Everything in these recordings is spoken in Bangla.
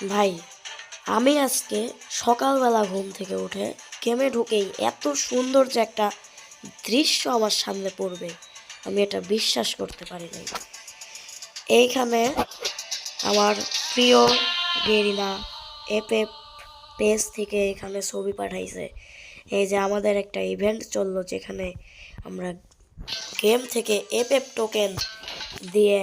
ভাই, আমি আজকে সকালবেলা ঘুম থেকে উঠে গেমে ঢুকেই এত সুন্দর যে একটা দৃশ্য আমার সামনে পড়বে, আমি এটা বিশ্বাস করতে পারি নাই। এইখানে আমার প্রিয় গেরিনা এপেপ পেজ থেকে এখানে ছবি পাঠাইছে। এই যে আমাদের একটা ইভেন্ট চললো, যেখানে আমরা গেম থেকে এপেপ টোকেন দিয়ে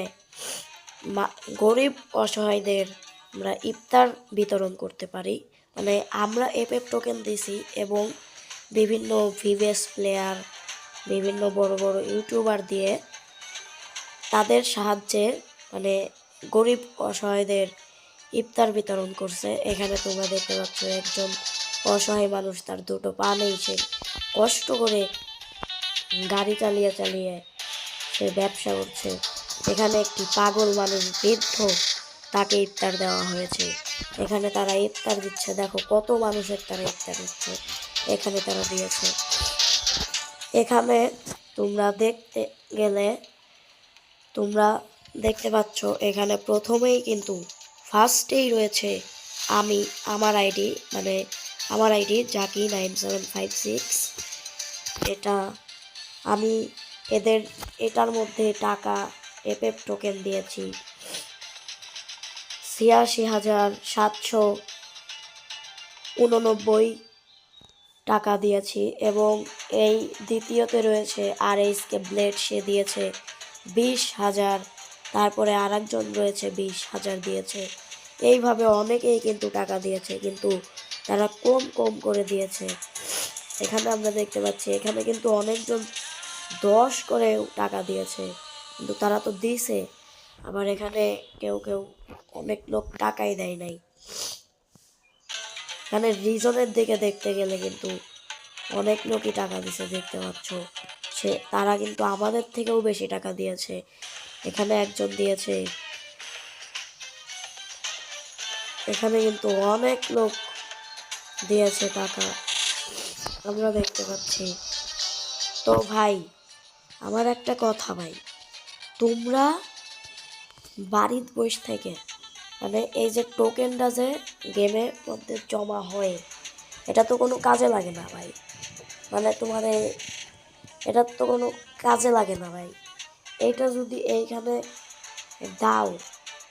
গরিব অসহায়দের আমরা ইফতার বিতরণ করতে পারি। মানে আমরা এপেপ টোকেন দিছি এবং বিভিন্ন ভিভিএস প্লেয়ার, বিভিন্ন বড় বড় ইউটিউবার দিয়ে তাদের সাহায্যে মানে গরিব অসহায়দের ইফতার বিতরণ করছে। এখানে তোমরা দেখতে পাচ্ছ একজন অসহায় মানুষ, তার দুটো পা নেই, সে কষ্ট করে গাড়ি চালিয়ে চালিয়ে সে ব্যবসা করছে। এখানে একটি পাগল মানুষ, বৃদ্ধ, তাকে ইফতার দেওয়া হয়েছে। এখানে তারা ইফতার দিচ্ছে, দেখো কত মানুষের তারা ইফতার দিচ্ছে, এখানে তারা দিয়েছে। এখানে তোমরা দেখতে গেলে তোমরা দেখতে পাচ্ছ এখানে প্রথমেই কিন্তু ফার্স্টেই রয়েছে আমার আইডি, মানে আমার আইডি জাকি 9756। এটা আমি এটার মধ্যে টাকা এপেপ টোকেন দিয়েছি ৮৬,৭৮৯ টাকা দিয়েছি। এবং এই দ্বিতীয়তে রয়েছে RSK ব্লেড, সে দিয়েছে ২০,০০০। তারপরে আরেকজন রয়েছে ২০,০০০ দিয়েছে। এইভাবে অনেকেই কিন্তু টাকা দিয়েছে, কিন্তু তারা কম কম করে দিয়েছে। এখানে আমরা দেখতে পাচ্ছি এখানে কিন্তু অনেকজন 10 করে টাকা দিয়েছে, কিন্তু তারা তো দিছে। আবার এখানে কেউ কেউ অনেক লোক টাকাই দেয় নাই। এখানে রিজনের দিকে দেখতে গেলে কিন্তু অনেক লোকই টাকা দিছে, দেখতে পাচ্ছ। তারা কিন্তু আমাদের থেকেও বেশি টাকা দিয়েছে। এখানে একজন দিয়েছে, এখানে কিন্তু অনেক লোক দিয়েছে টাকা, আমরা দেখতে পাচ্ছি। তো ভাই, আমার একটা কথা ভাই, তোমরা বাড়িতে বসে থেকে মানে এই যে টোকেনটা যে গেমের মধ্যে জমা হয়, এটা তো কোনো কাজে লাগে না ভাই। মানে তোমাদের এটা তো কোনো কাজে লাগে না ভাই। এইটা যদি এইখানে দাও,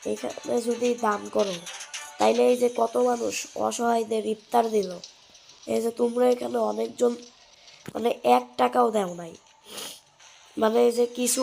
এইখানে যদি দান করো, তাইলে এই যে কত মানুষ অসহায়দের ইফতার দিল। এই যে তোমরা এখানে অনেকজন মানে 1 টাকাও দেও নাই, মানে এই যে কিছু